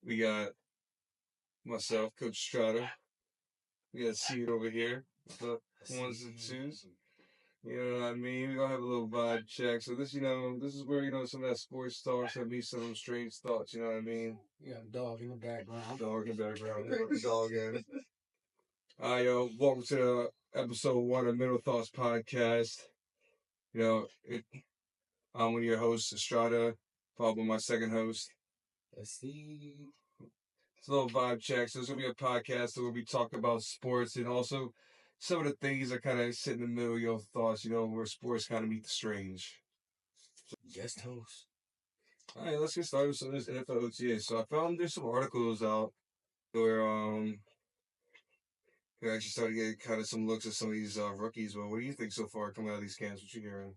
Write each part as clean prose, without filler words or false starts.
We got myself, Coach Estrada. We got Seed over here. The ones and twos. You know what I mean? We're gonna have a little vibe check. So this, this is where, some of that sports talk, some be some strange thoughts, you know what I mean? You got a dog in the background. Dog in the background. Dog in. Alright, yo, welcome to episode 1 of Middle Thoughts Podcast. I'm one of your hosts, Estrada, followed by my second host. Let's see. It's a little vibe check. So it's gonna be a podcast where we talk about sports and also some of the things that kind of sit in the middle of your thoughts, where sports kind of meet the strange. Guest host. All right, let's get started with some of this NFL OTA. So I found there's some articles out where we actually started getting kind of some looks at some of these rookies. Well, what do you think so far coming out of these camps? What you hearing?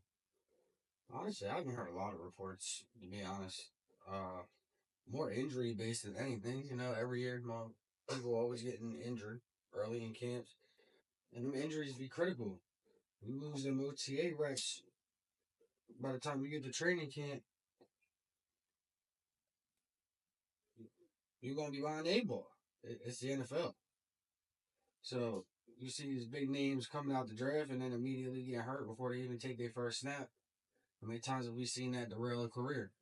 Honestly, I haven't heard a lot of reports, to be honest. More injury based than anything. Every year, people always getting injured early in camps. And them injuries be critical. You lose them OTA reps by the time you get to training camp, you're going to be behind the 8 ball. It's the NFL. So you see these big names coming out the draft and then immediately get hurt before they even take their first snap. How many times have we seen that derail a career?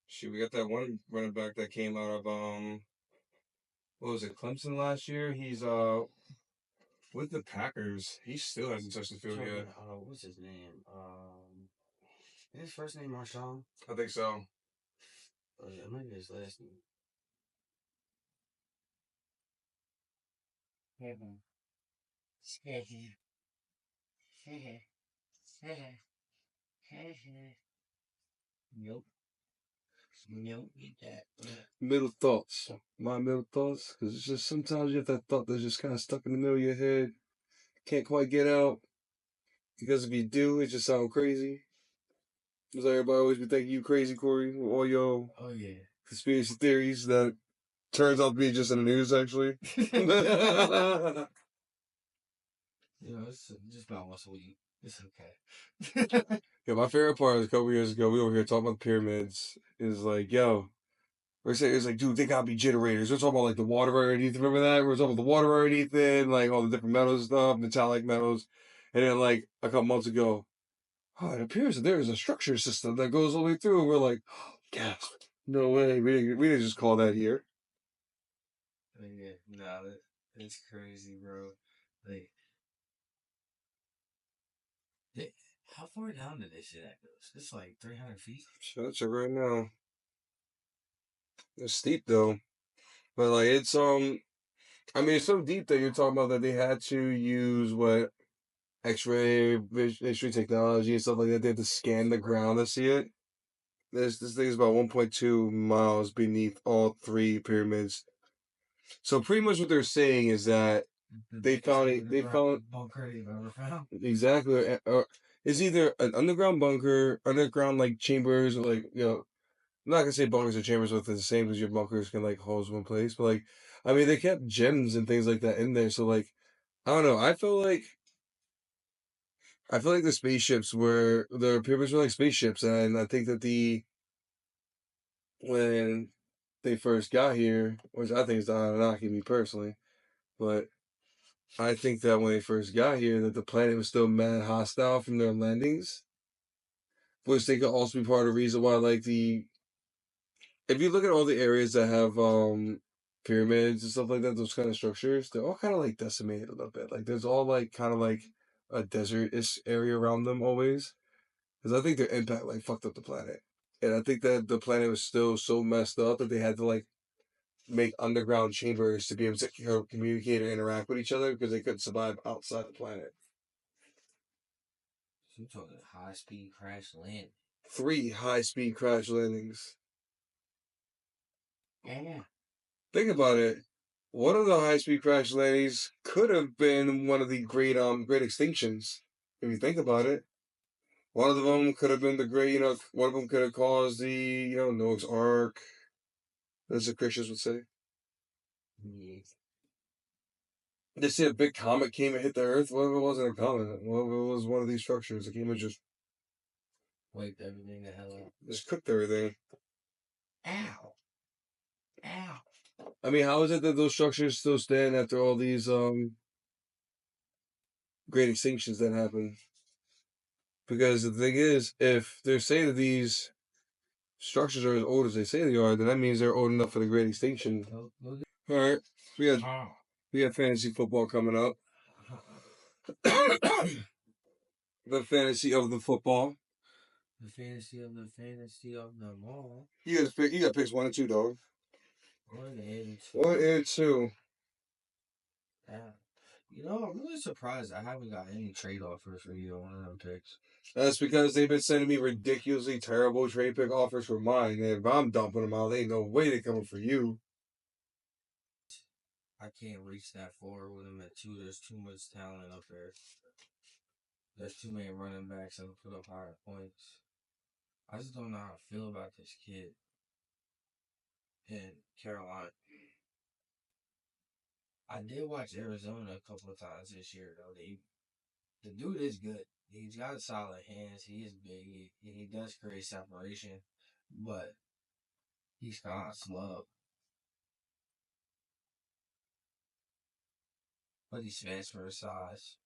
Shoot, we got that one running back that came out of what was it, Clemson last year? He's with the Packers. He still hasn't touched the field yet. What's his name? His first name Marshawn? I think so. Maybe his last name. Nope. Nope, get that. Middle thoughts. My middle thoughts. Because it's just sometimes you have that thought that's just kind of stuck in the middle of your head. Can't quite get out. Because if you do, it just sounds crazy. Does everybody always be thinking you crazy, Corey? With all your conspiracy theories that turns out to be just in the news, actually. It's just about once a week. It's okay. Yeah, my favorite part was a couple years ago, we were here talking about the pyramids. It was like, yo, we're saying, it's like, dude, they gotta be generators. We're talking about like the water underneath. Remember that? We're talking about the water underneath it, like all the different metals and stuff, metallic metals. And then like a couple months ago, oh, it appears that there is a structure system that goes all the way through. And we're like, oh, gasp. No way. We didn't just call that here. Yeah, nah, that's crazy, bro. Like, how far down did they say that goes? It's like 300 feet. Shut check right now. It's steep though. But like it's I mean it's so deep that you're talking about that they had to use what X-ray technology and stuff like that. They had to scan the ground to see it. This thing is about 1.2 miles beneath all three pyramids. So pretty much what they're saying is that they found it. They found bunker they've ever found. Exactly. It's either an underground bunker, underground like chambers, or like I'm not gonna say bunkers or chambers with the same because your bunkers can like hold one place, but like I mean they kept gems and things like that in there. So like I don't know. I feel like the spaceships were the pyramids were like spaceships, and I think that when they first got here, which I think is not knocking me personally, but I think that when they first got here, that the planet was still mad hostile from their landings, which they could also be part of the reason why like the if you look at all the areas that have pyramids and stuff like that, those kind of structures, they're all kind of like decimated a little bit. Like there's all like kind of like a desert-ish area around them always. Because I think their impact like fucked up the planet. And I think that the planet was still so messed up that they had to like make underground chambers to be able to communicate and interact with each other because they couldn't survive outside the planet. So you're talking high speed crash landing. 3 high-speed crash landings. Yeah. Think about it. One of the high-speed crash landings could have been one of the great extinctions. If you think about it, one of them could have been the great, one of them could have caused the, Noah's Ark, as the Christians would say. Yeah. They say a big comet came and hit the Earth. What if it wasn't a comet? What if it was one of these structures that came and just wiped everything the hell out? Just cooked everything. Ow. Ow. I mean, how is it that those structures still stand after all these great extinctions that happen? Because the thing is, if they're saying that these structures are as old as they say they are, then that means they're old enough for the great extinction. Look All right, we got at we got fantasy football coming up. The fantasy of the football. the fantasy of the mall. You got pick. You got picks 1 and 2, dog. 1 and 2. 1 and 2. Yeah. You know, I'm really surprised I haven't got any trade offers for either one of them picks. That's because they've been sending me ridiculously terrible trade pick offers for mine. And if I'm dumping them out, there ain't no way they're coming for you. I can't reach that far with them at 2. There's too much talent up there. There's too many running backs that will put up higher points. I just don't know how I feel about this kid in Carolina. I did watch Arizona a couple of times this year, though. The dude is good. He's got solid hands. He is big. He does create separation, but he's kind of slow. But he's fast for his size.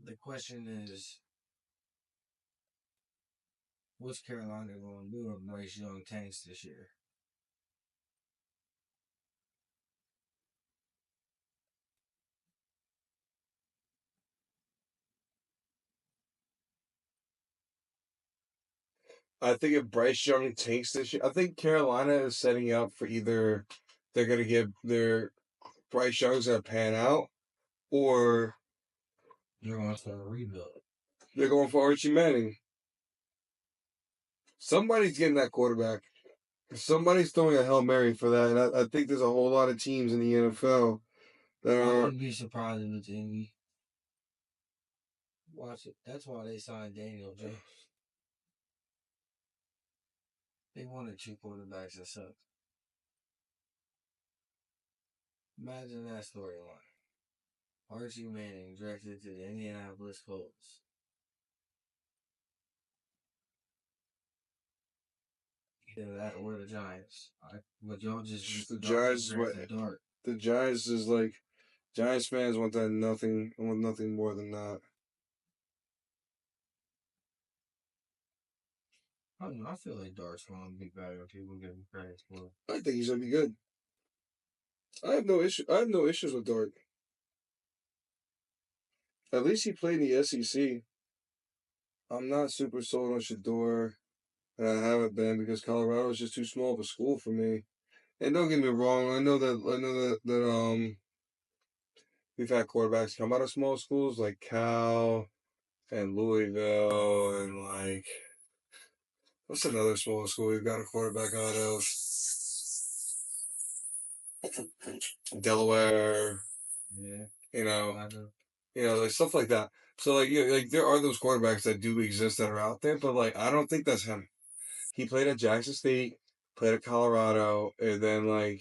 The question is, what's Carolina going to do with Bryce Young tanks this year? I think if Bryce Young tanks this year, I think Carolina is setting up for either they're going to give their Bryce Young's going to pan out, or They're going for a rebuild. they're going for Archie Manning. Somebody's getting that quarterback. Somebody's throwing a Hail Mary for that. And I think there's a whole lot of teams in the NFL that I are. wouldn't be surprised if it's Indy. Watch it. That's why they signed Daniel Jones. They wanted 2 quarterbacks that suck. Imagine that storyline. Archie Manning drafted to the Indianapolis Colts. Either that or the Giants. But y'all just The Giants is what. drafted Dart. The Giants is like. Giants fans want that want nothing more than that. I don't know. I feel like Dart's going to be better than people give him credit for. I think he's gonna be good. I have no issue. I have no issues with Dart. At least he played in the SEC. I'm not super sold on Shador, and I haven't been because Colorado is just too small of a school for me. And don't get me wrong, I know that we've had quarterbacks come out of small schools like Cal and Louisville and like what's another small school we've got a quarterback out of? Delaware. Yeah. You know, like stuff like that. So like there are those quarterbacks that do exist that are out there, but like I don't think that's him. He played at Jackson State, played at Colorado, and then and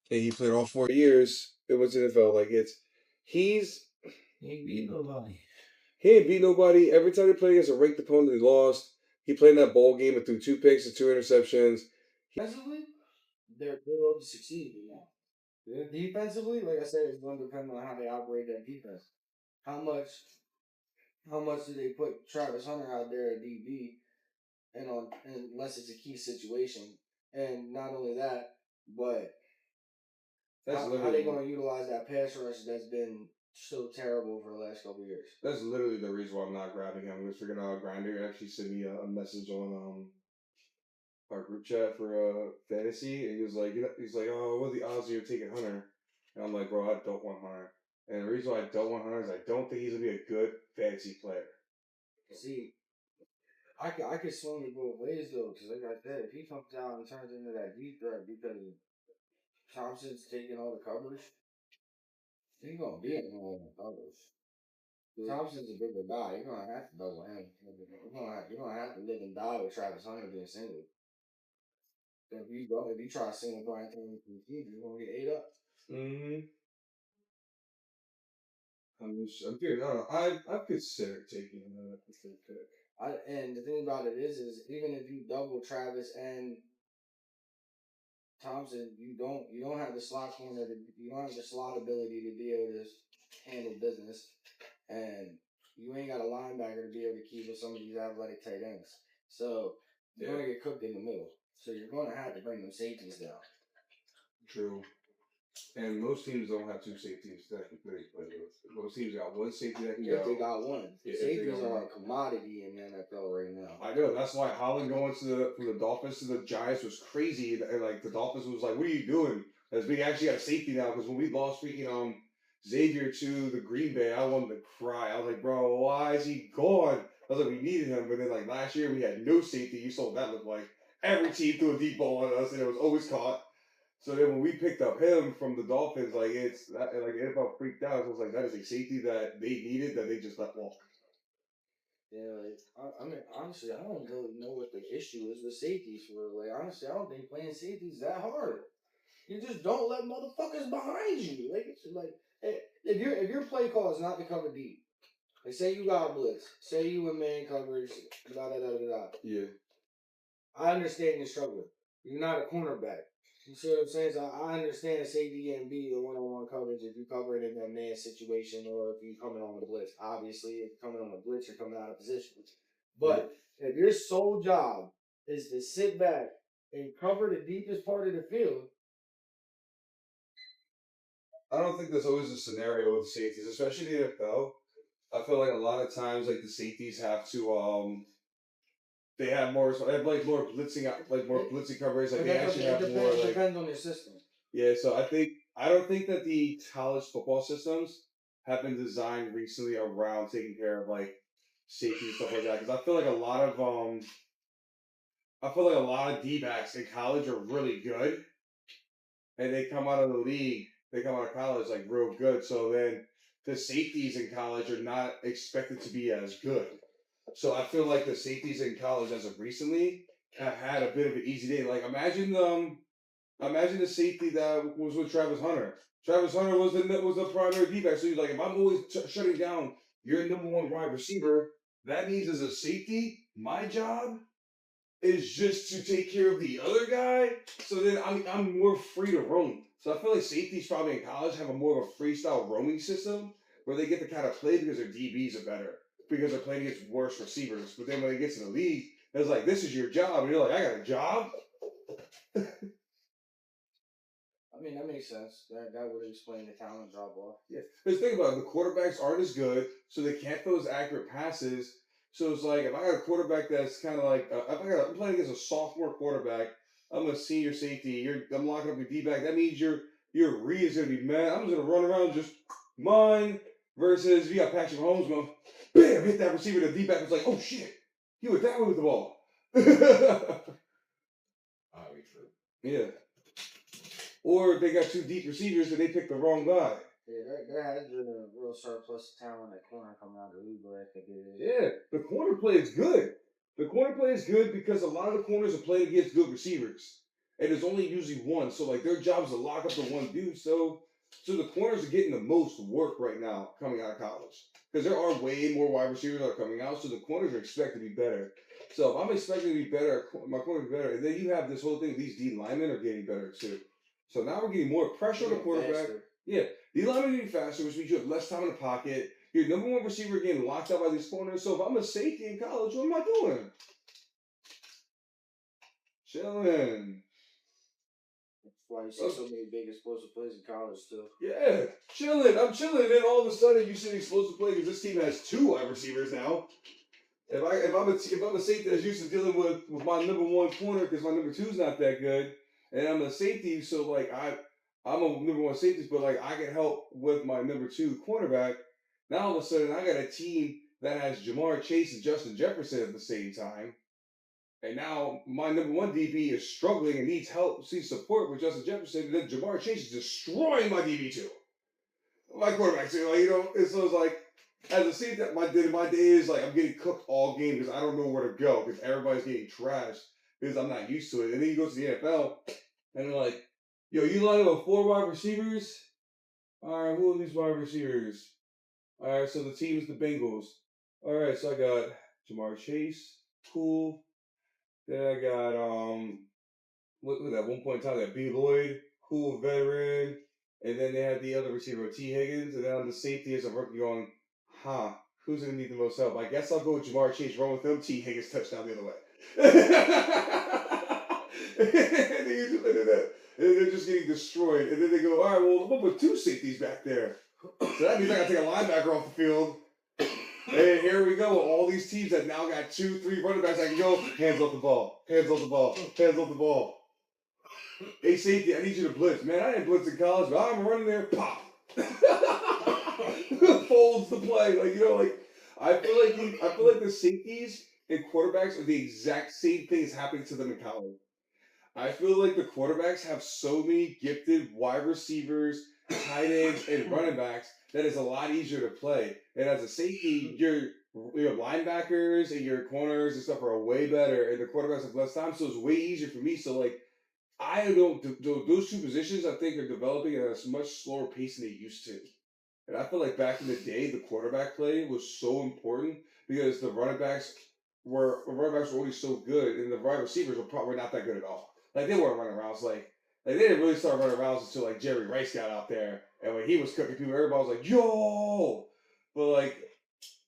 he played all 4 years. It was NFL. Like he's He ain't beat nobody. he ain't beat nobody. Every time he played against a ranked opponent, he lost. He played in that bowl game and threw 2 picks and 2 interceptions. Defensively, they're going to succeed now. Defensively, like I said, it's going to depend on how they operate that defense. How much do they put Travis Hunter out there at DB and on unless it's a key situation. And not only that, but how are they going to utilize that pass rush that's been so terrible for the last couple of years? That's literally the reason why I'm not grabbing him. Because freaking Grinder actually sent me a message on our group chat for fantasy, and he's like, oh, what are the odds of you taking Hunter? And I'm like, bro, I don't want Hunter. And the reason why I don't want Hunter is I don't think he's gonna be a good fantasy player. See, I could swing it both ways though, because like I said, if he comes down and turns into that deep threat because Thompson's taking all the coverage, he's gonna be in all the coverage. Thompson's a bigger guy. You're gonna have to double him. You're gonna have to live and die with Travis Hunter being single. If you try to single Brian Thomas from the team, you're gonna get ate up. Mm-hmm. I'm figuring. I don't know. I've considered taking a third pick. And the thing about it is even if you double Travis and Thompson, you don't have the slot corner. You don't have the slot ability to be able to handle business, and you ain't got a linebacker to be able to keep with some of these athletic tight ends. So you're gonna get cooked in the middle. So you're gonna have to bring them safeties down. True. And most teams don't have two safeties that can play. Most teams got one safety that can If go. they got one, Yeah, safeties are a commodity in the NFL right now. I know. That's why Holland going from the Dolphins to the Giants was crazy. And like the Dolphins was like, "What are you doing?" As we actually got a safety now because when we lost freaking Xavier to the Green Bay, I wanted to cry. I was like, "Bro, why is he gone?" I was like, "We needed him." But then like last year we had no safety. You saw what that looked like. Every team threw a deep ball on us, and it was always caught. So then when we picked up him from the Dolphins, like it's that, like the NFL freaked out. I was like, that is a safety that they needed that they just let walk. Yeah, like I mean, honestly, I don't really know what the issue is with safeties for. Like, honestly, I don't think playing safeties that hard. You just don't let motherfuckers behind you. Like, it's like if your play call is not to cover deep, like say you got blitz, say you in man coverage, da da da da da. Yeah. I understand you're struggling. You're not a cornerback. You see what I'm saying? So I understand safety and be the one-on-one coverage if you're covering in a man situation or if you're coming on the blitz. Obviously, if you're coming on the blitz, you're coming out of position. But if your sole job is to sit back and cover the deepest part of the field, I don't think there's always a scenario with safeties, especially in the NFL. I feel like a lot of times, like the safeties have to, they have more, they have like more blitzing, like more blitzing coverage. Like they actually have more, like depends on your system. yeah. So I don't think that the college football systems have been designed recently around taking care of like safety and stuff like that. Because I feel like a lot of D backs in college are really good, and they come out of the league, they come out of college like real good. So then the safeties in college are not expected to be as good. So I feel like the safeties in college as of recently have had a bit of an easy day. Like imagine the safety that was with Travis Hunter. Travis Hunter was the primary D back. So he's like, if I'm always shutting down your number one wide receiver, that means as a safety, my job is just to take care of the other guy. So then I'm more free to roam. So I feel like safeties probably in college have a more of a freestyle roaming system where they get to kind of play because their DBs are better because they're playing against worse receivers. But then when they get to the league, it's like this is your job, and you're like, I got a job. I mean, that makes sense. That would explain the talent drop off. Yeah, because think about it, the quarterbacks aren't as good, so they can't throw as accurate passes. So it's like if I got a quarterback that's kind of like I'm playing against a sophomore quarterback, I'm a senior safety. I'm locking up your D back. That means your read is gonna be mad. I'm just gonna run around just mine versus you got Patrick Mahomes going, bam, hit that receiver. The D back was like, oh shit, he went that way with the ball. Yeah. Or they got two deep receivers and they picked the wrong guy. Yeah, there has been a real surplus of talent at corner coming out of the league, but I think it is. Yeah, the corner play is good. The corner play is good because a lot of the corners are playing against good receivers, and there's only usually one. So like their job is to lock up the one dude. So the corners are getting the most work right now coming out of college because there are way more wide receivers that are coming out. So the corners are expected to be better. So if I'm expecting to be better, my corners are better, and then you have this whole thing. These D linemen are getting better too. So now we're getting more pressure on the quarterback. Faster. Yeah, D linemen are getting faster, which means you have less time in the pocket. Your number one receiver getting locked up by these corners. So if I'm a safety in college, what am I doing? Chilling. That's why you see so many big explosive plays in college too. Yeah, chilling. I'm chilling. And then all of a sudden you see an explosive play because this team has two wide receivers now. If I'm a safety that's used to dealing with my number one corner because my number two's not that good, and I'm a safety, so like I'm a number one safety, but like I can help with my number two cornerback. Now all of a sudden I got a team that has Jamar Chase and Justin Jefferson at the same time. And now my number one DB is struggling and needs help, needs support with Justin Jefferson. And then Jamar Chase is destroying my DB too. My quarterback too. Like, so it's like as a safety, my day is like I'm getting cooked all game because I don't know where to go because everybody's getting trashed because I'm not used to it. And then you go to the NFL and they're like, yo, you line up with four wide receivers? All right, who are these wide receivers? All right, so the team is the Bengals. All right, so I got Jamar Chase, cool. Then I got what was that one point in time that B Lloyd, cool veteran, and then they had the other receiver T Higgins, and then on the safety as a rookie going, huh, who's gonna need the most help? I guess I'll go with Jamar Chase, run with him. T Higgins touchdown the other way. And they just look at that, and they're just getting destroyed. And then they go, all right, well, we'll put two safeties back there. So that means I gotta take a linebacker off the field. And here we go. All these teams that now got 2, 3 running backs. I can go hands off the ball, hands off the ball, hands off the ball. Hey safety, I need you to blitz. Man, I didn't blitz in college, but I'm running there. Pop. Folds the play. Like I feel like the safeties and quarterbacks are the exact same thing as happening to them in college. I feel like the quarterbacks have so many gifted wide receivers, tight ends, and running backs that it's a lot easier to play. And as a safety, your linebackers and your corners and stuff are way better, and the quarterbacks have less time, so it's way easier for me. So like I don't those two positions I think are developing at a much slower pace than they used to. And I feel like back in the day, the quarterback play was so important because the running backs were already so good, and the wide receivers were probably not that good at all. Like they weren't running routes like they didn't really start running routes until like Jerry Rice got out there, and when he was cooking people, everybody was like, "Yo!" But like,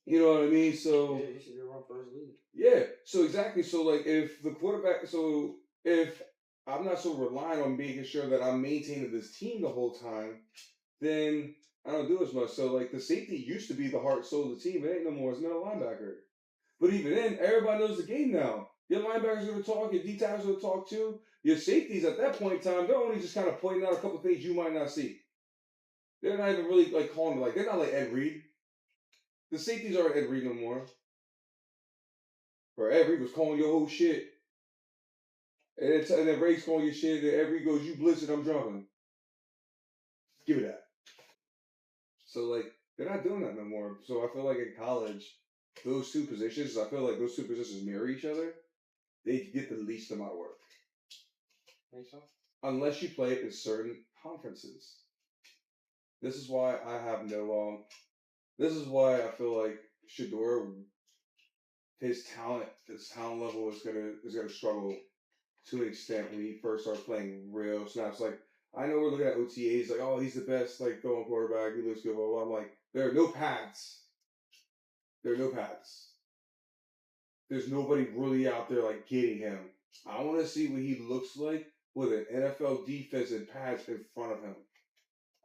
you know what I mean? So Yeah, he should be run first league. yeah, so exactly. So like, if I'm not so reliant on making sure that I'm maintaining this team the whole time, then I don't do as much. So like the safety used to be the heart soul of the team. It ain't no more. It's not a linebacker. But even then, everybody knows the game now. Your linebackers gonna talk. Your D tackles gonna talk too. Your safeties at that point in time, they're only just kind of pointing out a couple things you might not see. They're not even really like calling like they're not like Ed Reed. The safeties aren't Ed Reed no more. Or Ed Reed was calling your whole shit. And then Ray's calling your shit, and Ed Reed goes, "You blitzing, I'm dropping. Give it that." So like they're not doing that no more. So I feel like in college, I feel like those two positions mirror each other. They get the least amount of work. Think so? Unless you play it in certain conferences. This is why I have no this is why I feel like Shador his talent level is gonna struggle to an extent when he first starts playing real snaps. Like I know we're looking at OTAs like, oh, he's the best like throwing quarterback, he looks good, blah, blah. I'm like, there are no paths. There are no paths. There's nobody really out there like getting him. I want to see what he looks like with an NFL defense and pads in front of him.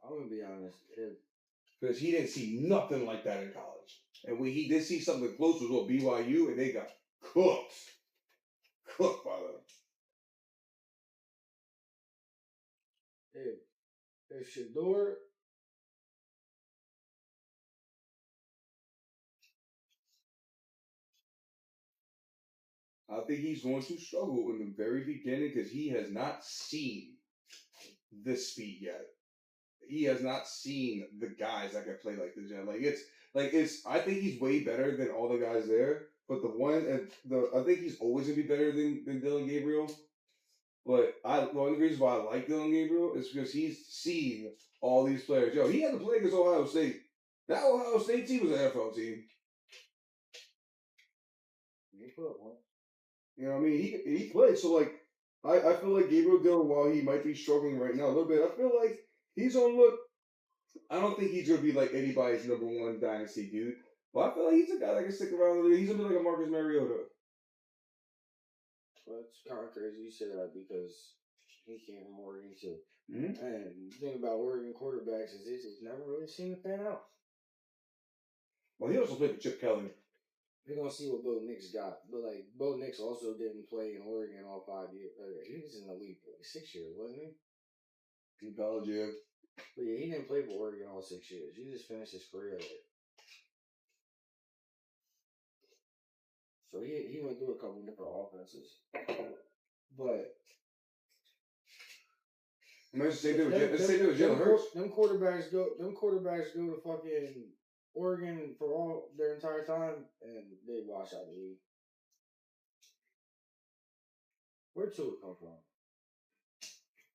I'm gonna be honest. Because he didn't see nothing like that in college. And when he did see something close was what BYU, and they got cooked. Cooked by them. If Shador, I think he's going to struggle in the very beginning because he has not seen this speed yet. He has not seen the guys that can play like this yet. It's I think he's way better than all the guys there. But I think he's always gonna be better than Dylan Gabriel. But one of the reasons why I like Dylan Gabriel is because he's seen all these players. Yo, he had to play against Ohio State. That Ohio State team was an NFL team. he put one. You know what I mean? He played. So like I feel like Gabriel Dillon, while he might be struggling right now a little bit, I feel like he's on look. I don't think he's gonna be like anybody's number one dynasty dude. But I feel like he's a guy that can stick around a little. He's gonna be like a Marcus Mariota. Well, it's kind of crazy you say that because he came from Oregon too. Mm-hmm. And the thing about Oregon quarterbacks is it's never really seemed to pan out. Well, he also played with Chip Kelly. We're gonna see what Bo Nix got, but like Bo Nix also didn't play in Oregon all 5 years. He was in the league for like 6 years, wasn't he? In college, yeah. But yeah, he didn't play for Oregon all 6 years. He just finished his career there. So he went through a couple different offenses. But Let's say they were Jalen Hurts. Them quarterbacks go to fucking Oregon for all their entire time, and they wash out the league. Where'd Tua come from?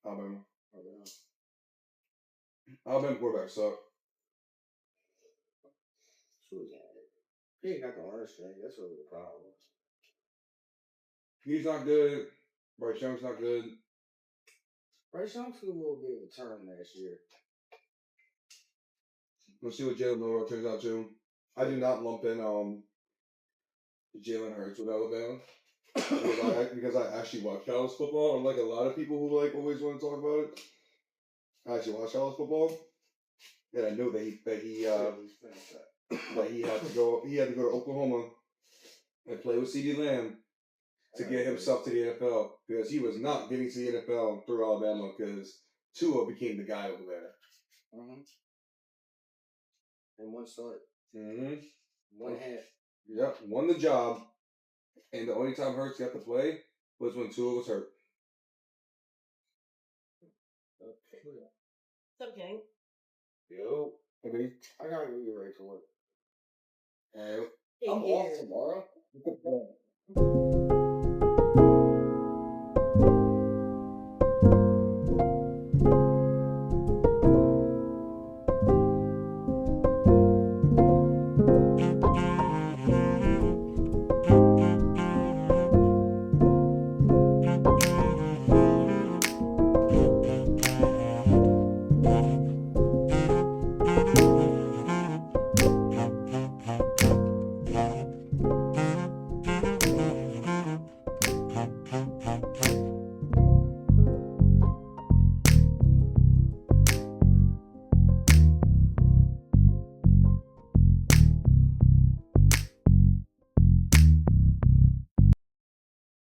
Alabama. Alabama. Alabama quarterbacks suck. Tua's alright. He ain't got the arm strength. That's really the problem. He's not good. Bryce Young's not good. Bryce Young took a little bit of a turn last year. We'll see what Jalen Milroe turns out to. I do not lump in Jalen Hurts with Alabama because I actually watch college football. Unlike a lot of people who like always want to talk about it, I actually watch college football, and I know that he had to go to Oklahoma and play with CeeDee Lamb to get himself to the NFL because he was not getting to the NFL through Alabama because Tua became the guy over there. Mm-hmm. In one start. Mm-hmm. One half. Yep, won the job, and the only time Hurts got to play was when Tua was hurt. What's up, gang? Yo. I mean, I gotta go get ready for work. and I'm off tomorrow.